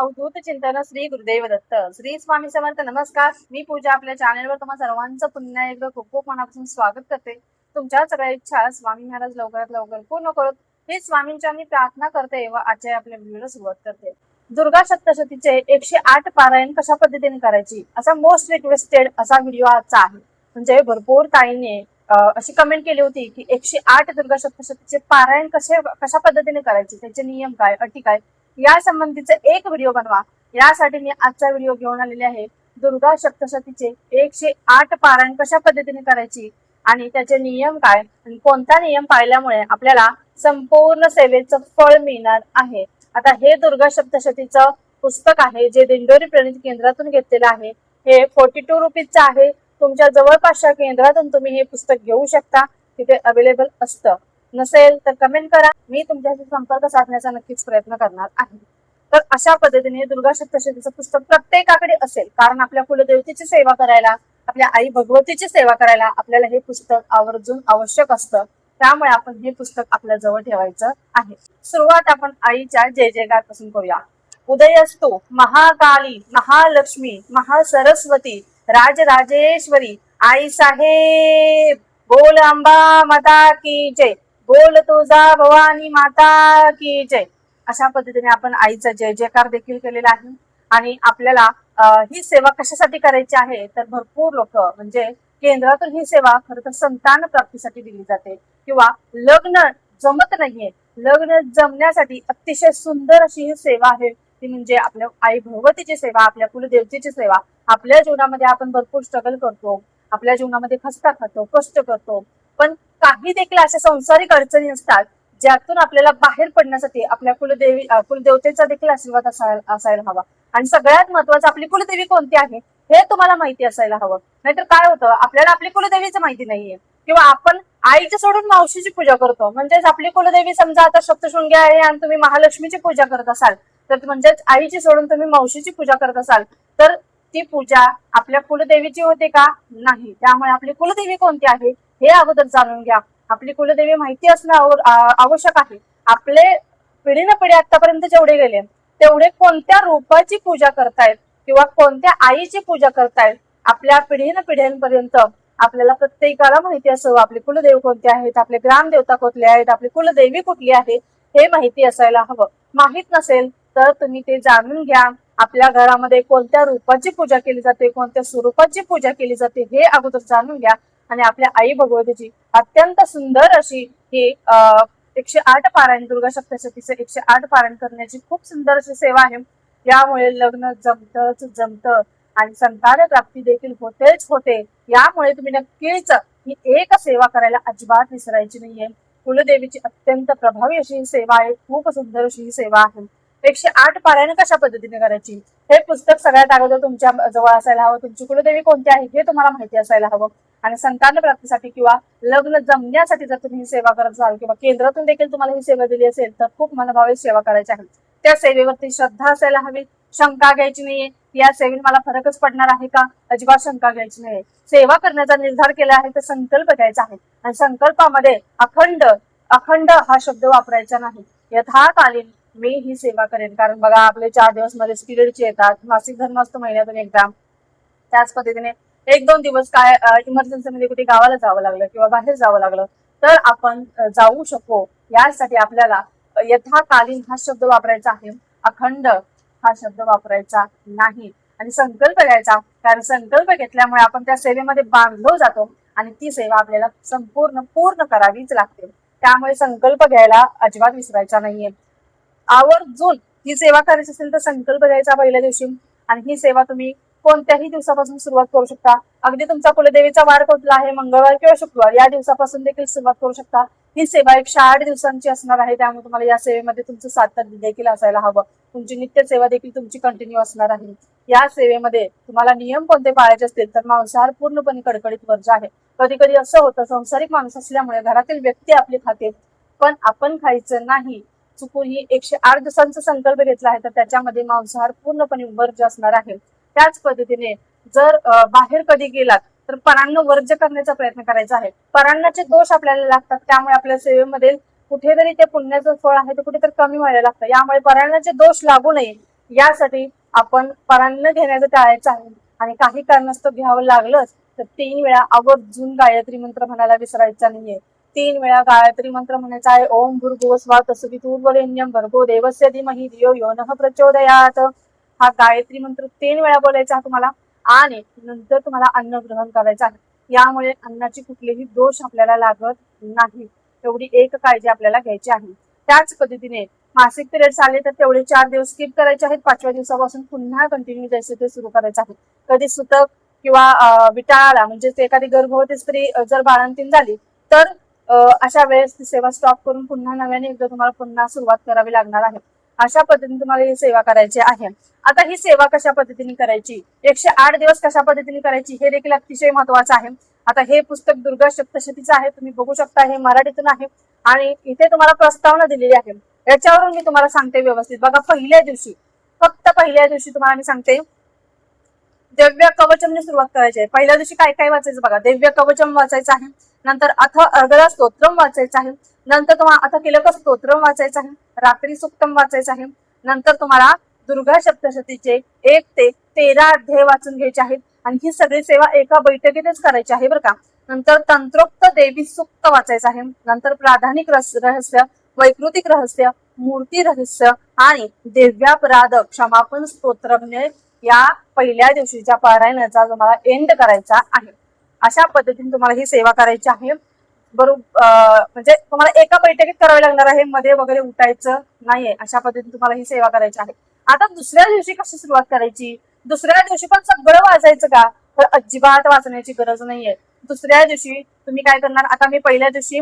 अवधूत चिंतन श्री गुरुदेव दत्त श्री स्वामी समर्थ. नमस्कार, मी पूजा. आपल्या चॅनलवर तुम्हा सर्वांचं पुन्हा एकदा खूप खूप मनापासून स्वागत करते. तुमच्या सगळ्या इच्छा स्वामी महाराज लवकरात लवकर पूर्ण करोत हे स्वामींच्या मी प्रार्थना करते व आजच्या आपल्या व्हिडिओला सुरुवात करते. दुर्गा सप्तशतीचे 108 पारायण कशा पद्धतीने करायची असा मोस्ट रिक्वेस्टेड असा व्हिडिओ आजचा आहे. म्हणजे भरपूर ताईने अशी कमेंट केली होती की 108 दुर्गा सप्तशतीचे पारायण कशा पद्धतीने करायचे, त्याचे नियम काय, अटी काय, या संबंधीचा एक व्हिडिओ बनवा. यासाठी मी आजचा व्हिडिओ घेऊन आलेले आहे. दुर्गा सप्तशतीचे 108 पारायण कशा पद्धतीने करायची आणि त्याचे नियम काय आणि कोणता नियम पाळल्यामुळे आपल्याला संपूर्ण सेवेचं फळ मिळणार आहे. आता हे दुर्गा सप्तशतीचं पुस्तक आहे जे दिंडोरी प्रणित केंद्रातून घेतलेलं आहे. हे 42 रुपीजचं आहे. तुमच्या जवळपासच्या केंद्रातून तुम्ही हे पुस्तक घेऊ शकता, तिथे अवेलेबल असतं. नसेल तर कमेंट करा, मी तुमच्याशी संपर्क साधण्याचा नक्कीच प्रयत्न करणार आहे. तर अशा पद्धतीने दुर्गा सप्तशतीचं पुस्तक प्रत्येकाकडे असेल, कारण आपल्या कुलदेवतेची सेवा करायला, आपल्या आई भगवतीची सेवा करायला आपल्याला हे पुस्तक आवर्जून आवश्यक असतं. त्यामुळे आपण हे पुस्तक आपल्या जवळ ठेवायचं आहे. सुरुवात आपण आईच्या जय जयकार पासून करूया. उदयस्तु महाकाली, महालक्ष्मी, महासरस्वती, राजराजेश्वरी, आई साहेब, बोल अंबा माता की जय, बोल तुळजा भवानी माता की जय. अशा पद्धतीने आपण आईचा जय जयकार देखील केलेला आहे. आणि आपल्याला ही सेवा कशासाठी करायची आहे तर भरपूर लोक म्हणजे केंद्रातून ही सेवा खरं तर संतान प्राप्तीसाठी दिली जाते, किंवा लग्न जमत नाहीये, लग्न जमण्यासाठी अतिशय सुंदर अशी ही सेवा आहे. ती म्हणजे आपल्या आई भगवतीची सेवा, आपल्या कुलदेवतेची सेवा. आपल्या जीवनामध्ये आपण भरपूर स्ट्रगल करतो, आपल्या जीवनामध्ये खस्ता खातो, कष्ट करतो, पण काही देखील अशा सांसारिक अडचणी असतात ज्यातून आपल्याला बाहेर पडण्यासाठी आपल्या कुलदेवतेचा देखील आशीर्वाद असायला हवा. आणि सगळ्यात महत्वाचं, आपली कुलदेवी कोणती आहे हे तुम्हाला माहिती असायला हवं. नाहीतर काय होतं, आपल्याला आपली कुलदेवीचं माहिती नाहीये, किंवा आपण आईच्या सोडून मावशीची पूजा करतो. म्हणजेच आपली कुलदेवी समजा आता सप्तशृंगी आहे आणि तुम्ही महालक्ष्मीची पूजा करत असाल, तर म्हणजेच आईची सोडून तुम्ही मावशीची पूजा करत असाल, तर ती पूजा आपल्या कुलदेवीची होते का? नाही. त्यामुळे आपली कुलदेवी कोणती आहे हे अगोदर जाणून घ्या. आपली कुलदेवी माहिती असणं आवश्यक आहे. आपले पिढी न पिढी आतापर्यंत जेवढे गेले तेवढे कोणत्या रूपाची पूजा करतायत किंवा कोणत्या आईची पूजा करतायत, आपल्या पिढीन पिढ्यांपर्यंत आपल्याला प्रत्येकाला माहिती असावं आपले कुलदेव कोणते आहेत, आपले ग्रामदेवता कुठले आहेत, आपली कुलदेवी कुठली आहे हे माहिती असायला हवं. माहित नसेल तर तुम्ही ते जाणून घ्या. आपल्या घरामध्ये कोणत्या रूपाची पूजा केली जाते, कोणत्या स्वरूपाची पूजा केली जाते हे अगोदर जाणून घ्या. आणि आपल्या आई भगवतीची अत्यंत सुंदर अशी ही 108 पारायण, दुर्गा सप्तशतीचे 108 पारायण करण्याची खूप सुंदर अशी सेवा आहे. यामुळे लग्न जमतं आणि संतान प्राप्ती देखील होते. यामुळे तुम्ही नक्कीच ही एक सेवा करायला अजिबात विसरायची नाहीये. कुलदेवीची अत्यंत प्रभावी अशी ही सेवा आहे, खूप सुंदर अशी ही सेवा आहे. 108 पारायण कशा पद्धतीने करायची हे पुस्तक सगळ्यात अगोदर तुमच्या जवळ असायला हवं. तुमची कुलदेवी कोणती आहे हे तुम्हाला माहिती असायला हवं. आणि संतान प्राप्तीसाठी किंवा लग्न जमण्यासाठी जर तुम्ही ही सेवा करत असाल किंवा केंद्रातून देखील तुम्हाला ही सेवा दिली असेल तर खूप मनभावे सेवा करायची आहे. त्या सेवेवरती श्रद्धा असायला हवी. शंका घ्यायची नाहीये, या सेवेत मला फरकच पडणार आहे का, अजिबात शंका घ्यायची नाही. सेवा करण्याचा निर्धार केला आहे तर संकल्प घ्यायचा आहे. आणि संकल्पामध्ये अखंड हा शब्द वापरायचा नाही. यथाकालीन मी ही सेवा करेन. कारण बघा, आपले 4 दिवस मध्ये पिरियडचे येतात, मासिक धर्म असतो महिन्यातून एकदा. त्याच पद्धतीने 1-2 दिवस काय इमर्जन्सी मध्ये कुठे गावाला जावं लागलं किंवा बाहेर जावं लागलं तर आपण जाऊ शकू. यासाठी आपल्याला यथाकालीन हा शब्द वापरायचा आहे, अखंड हा शब्द वापरायचा नाही. आणि संकल्प घ्यायचा, कारण संकल्प घेतल्यामुळे आपण त्या सेवेमध्ये बांधलो जातो आणि ती सेवा आपल्याला पूर्ण करावीच लागते. त्यामुळे संकल्प घ्यायला अजिबात विसरायचा नाहीये. आवर्जून ही सेवा करायची असेल तर संकल्प घ्यायचा पहिल्या दिवशी. आणि ही सेवा तुम्ही कोणत्याही दिवसापासून सुरुवात करू शकता. अगदी तुमचा कुलदेवीचा वार कुठला आहे, मंगळवार किंवा शुक्रवार, या दिवसापासून देखील सुरुवात करू शकता. ही सेवा 108 दिवसांची असणार आहे. त्यामुळे तुम्हाला या सेवेमध्ये तुमचं सातत्य देखील असायला हवं. तुमची नित्य सेवा देखील तुमची कंटिन्यू असणार आहे. या सेवेमध्ये तुम्हाला नियम कोणते पाळायचे असतील तर मांसाहार पूर्णपणे कडकडीत वर्ज्य आहे. कधी कधी असं होतं, संसारिक माणूस असल्यामुळे घरातील व्यक्ती आपली खाते पण आपण खायचं नाही. चुकून ही 108 दिवसांचा संकल्प घेतला आहे तर त्याच्यामध्ये मांसाहार पूर्णपणे वर्ज्य असणार आहे. त्याच पद्धतीने जर बाहेर कधी गेलात तर परान्न वर्ज्य करण्याचा प्रयत्न करायचा आहे. परान्नाचे दोष आपल्याला लागतात, त्यामुळे आपल्या सेवेमध्ये कुठेतरी ते पुण्याचं फळ आहे ते कुठेतरी कमी व्हायला लागतं. यामुळे परान्नाचे दोष लागू नये यासाठी आपण पारायण घेण्याचं टाळायचं आहे. आणि काही कारणास्तव घ्यावं लागलंच तर 3 वेळा आवर्जून गायत्री मंत्र म्हणायला विसरायचा नाहीये. 3 वेळा गायत्री मंत्र म्हणायचा आहे. ओम भूर्भुवस्सुवः तत्सवितुर्वरेण्यं भर्गो देवस्य धीमहि धियो यो नः प्रचोदयात. हा गायत्री मंत्र 3 वेळा बोलायचा तुम्हाला आणि नंतर तुम्हाला अन्न ग्रहण करायचं आहे. यामुळे अन्नाची कुठलेही दोष आपल्याला लागत नाही. एवढी एक काळजी आपल्याला घ्यायची आहे. त्याच पद्धतीने मासिक पिरियड्स आले तर तेवढे 4 दिवस स्किप करायचे आहेत. 5व्या दिवसापासून पुन्हा कंटिन्यू जसे ते सुरू करायचं आहे. कधी सुतक किंवा विटाळा म्हणजे एखादी गर्भवती स्त्री जर बाळंतीण झाली तर अशा वेळेस ती सेवा स्टॉप करून पुन्हा नव्याने एकदा तुम्हाला पुन्हा सुरुवात करावी लागणार आहे. अशा पद्धतीने तुम्हाला ही सेवा करायची आहे. आता ही सेवा कशा पद्धतीने करायची, 108 दिवस कशा पद्धतीने करायची हे देखील अतिशय महत्वाचं आहे. आता हे पुस्तक दुर्गा सप्तशतीचं आहे, तुम्ही बघू शकता. हे मराठीतून आहे आणि इथे तुम्हाला प्रस्तावना दिलेली आहे. याच्यावरून मी तुम्हाला सांगते व्यवस्थित. बघा, पहिल्या दिवशी, फक्त पहिल्या दिवशी तुम्हाला मी सांगते दिव्य कवचमने सुरुवात करायची आहे. पहिल्या दिवशी काय काय वाचायचं बघा. दिव्य कवचम वाचायचं आहे, नंतर अथ अर्गला स्तोत्रम वाचायचं आहे, नंतर तुम्हाला अथ किलक स्तोत्रम वाचायचं आहे, रात्री सुक्तम वाचायचं आहे, नंतर तुम्हाला दुर्गा सप्तशतीचे 1 ते 13 अध्याय वाचून घ्यायचे आहेत आणि ही सगळी सेवा एका बैठकीतच करायची आहे बरं का. नंतर तंत्रोक्त देवी सुक्त वाचायचं आहे, नंतर प्राधानिक रहस्य, वैकृतिक रहस्य, मूर्ती रहस्य आणि दिव्यापराध क्षमापण स्तोत्रमने या पहिल्या दिवशीच्या पारायणाचा तुम्हाला एंड करायचा आहे. अशा पद्धतीने तुम्हाला ही सेवा करायची आहे. बरोबर, म्हणजे तुम्हाला एका बैठकीत करावी लागणार आहे, मध्ये वगैरे उठायचं नाहीये. अशा पद्धतीने तुम्हाला ही सेवा करायची आहे. आता दुसऱ्या दिवशी कशी सुरुवात करायची, दुसऱ्या दिवशी पण सगळं वाचायचं का, तर अजिबात वाचण्याची गरज नाहीये. दुसऱ्या दिवशी तुम्ही काय करणार, आता मी पहिल्या दिवशी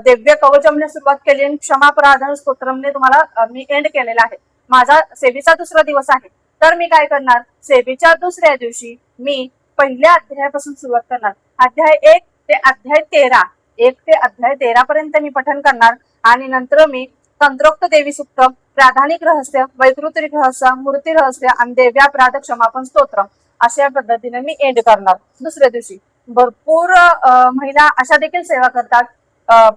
दिव्य कवचमने सुरुवात केली आणि क्षमापराधन स्तोत्रमने तुम्हाला मी एंड केलेला आहे. माझा सेवेचा दुसरा दिवस आहे, तर मी काय करणार, सेवेच्या दुसऱ्या दिवशी मी पहिल्या अध्यायापासून सुरुवात करणार. अध्याय 1 ते अध्याय 13, 1 ते अध्याय 13 पर्यंत मी पठण करणार आणि नंतर मी तंत्रोक्त देवी सुक्त, प्राधानिक रहस्य, वैकृतिक रहस्य, मूर्ती रहस्य आणि दिव्यापराध क्षमापण स्तोत्र अशा पद्धतीने मी एंड करणार. दुसऱ्या दिवशी भरपूर महिला अशा देखील सेवा करतात.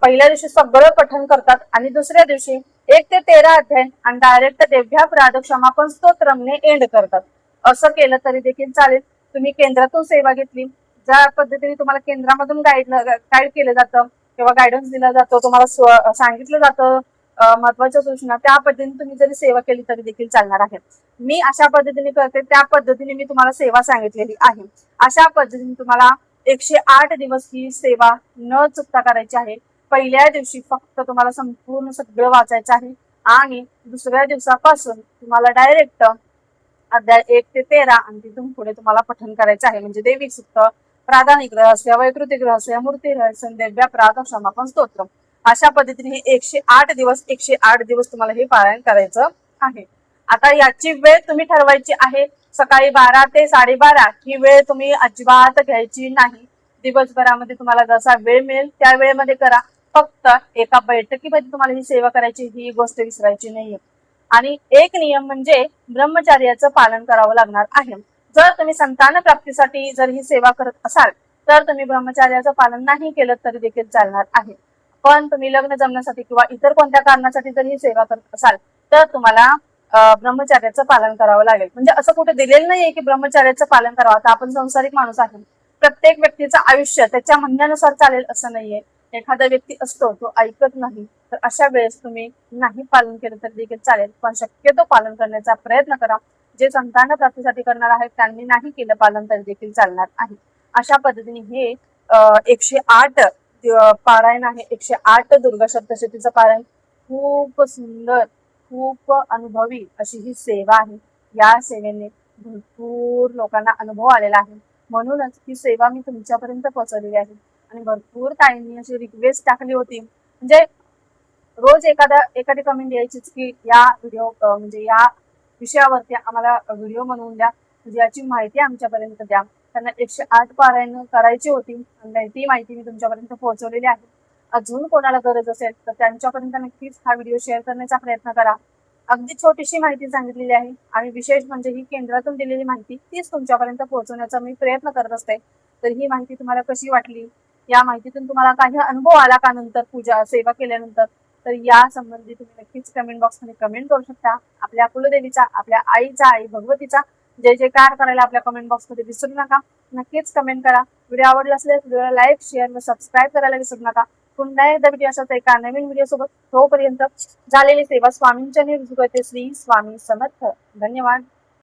पहिल्या दिवशी सगळं पठण करतात आणि दुसऱ्या दिवशी 1 ते 13 अध्याय आणि डायरेक्ट दिव्यापराध क्षमापण स्तोत्रमने एंड करतात. असं केलं तरी देखील चालेल. तुम्ही केंद्रातून सेवा घेतली, ज्या पद्धतीने तुम्हाला केंद्रामधून गाईड केलं जातं किंवा गायडन्स दिला जातो, तुम्हाला सांगितलं जातं महत्वाच्या सूचना, त्या पद्धतीने तुम्ही जरी सेवा केली तरी देखील चालणार आहे. मी अशा पद्धतीने करते, त्या पद्धतीने मी तुम्हाला सेवा सांगितलेली आहे. अशा पद्धतीने तुम्हाला 108 दिवस ही सेवा न चुकता करायची आहे. पहिल्या दिवशी फक्त तुम्हाला संपूर्ण सगळं वाचायचं आहे आणि दुसऱ्या दिवसापासून तुम्हाला डायरेक्ट अध्याय 1 ते 13 आणि तिथून पुढे तुम्हाला पठण करायचं आहे. म्हणजे देवी सुक्त, प्राधानिक रहस्य, वैकृतिक रहस्य, मूर्ती रहस्य, दिव्यापराध क्षमापण स्तोत्र अशा पद्धतीने 108 दिवस तुम्हाला हे पारायण करायचं आहे. आता याची वेळ तुम्ही ठरवायची आहे. सकाळी 12 ते 12:30 ही वेळ तुम्ही अजिबात घ्यायची नाही. दिवसभरामध्ये तुम्हाला जसा वेळ मिळेल त्या वेळेमध्ये करा. फक्त एका बैठकीमध्ये तुम्हाला ही सेवा करायची, ही गोष्ट विसरायची नाहीये. आणि एक नियम म्हणजे ब्रह्मचर्याचं पालन करावं लागणार आहे. जर तुम्ही संतान प्राप्तीसाठी जर ही सेवा करत असाल तर तुम्ही ब्रह्मचर्याचं पालन नाही केलं तरी देखील चालणार आहे. पण तुम्ही लग्न जमण्यासाठी किंवा इतर कोणत्या कारणासाठी जर ही सेवा करत असाल तर तुम्हाला ब्रह्मचर्याचं पालन करावं लागेल. म्हणजे असं कुठे दिलेलं नाहीये की ब्रह्मचर्याचं पालन करावं. आता आपण संसारिक माणूस आहे, प्रत्येक व्यक्तीचं आयुष्य त्याच्या म्हणण्यानुसार चालेल असं नाहीये. एखादा व्यक्ती असतो तो ऐकत नाही, तर अशा वेळेस तुम्ही नाही पालन केलं तर देखील चालेल, पण शक्यतो पालन करण्याचा प्रयत्न करा. जे संतान प्राप्तीसाठी करणार आहेत त्यांनी नाही केलं पालन तरी देखील चालणार आहे. अशा पद्धतीने हे 108 पारायण आहे. 108 दुर्गा सप्तशतीचं पारायण खूप सुंदर, खूप अनुभवी अशी ही सेवा आहे. या सेवेने भरपूर लोकांना अनुभव आलेला आहे, म्हणूनच ही सेवा मी तुमच्यापर्यंत पोहोचवलेली आहे. आणि भरपूर ताईंनी अशी रिक्वेस्ट टाकली होती, म्हणजे रोज एखादी कमेंट यायचीच की या व्हिडिओ म्हणजे या विषयावरती आम्हाला व्हिडिओ बनवून द्या, म्हणजे याची माहिती आमच्यापर्यंत द्या. त्यांना 108 पारायण करायची होती आणि ती माहिती मी तुमच्यापर्यंत पोहोचवलेली आहे. अजून कोणाला गरज असेल तर त्यांच्यापर्यंत नक्कीच हा व्हिडिओ शेअर करण्याचा प्रयत्न करा. अगदी छोटीशी माहिती सांगितलेली आहे आणि विशेष म्हणजे ही केंद्रातून दिलेली माहिती तीच तुमच्यापर्यंत पोहोचवण्याचा मी प्रयत्न करत असते. तर ही माहिती तुम्हाला कशी वाटली, या माहितीतून तुम्हाला काही अनुभव आला का नंतर पूजा सेवा केल्यानंतर, तर या संबंधी तुम्ही नक्कीच कमेंट बॉक्समध्ये कमेंट करू शकता. आपल्या कुलदेवीचा, आपल्या आईचा, आई भगवतीचा जय जयकार करायला आपल्या कमेंट बॉक्समध्ये विसरू नका. नक्कीच कमेंट करा. व्हिडिओ आवडला असेल व्हिडिओला लाईक, शेअर व सबस्क्राईब करायला विसरू नका. पुन्हा एकदा व्हिडिओ असाच एका नवीन व्हिडिओ सोबत. तोपर्यंत झालेली सेवा स्वामींच्या निर्भुगते. श्री स्वामी समर्थ. धन्यवाद.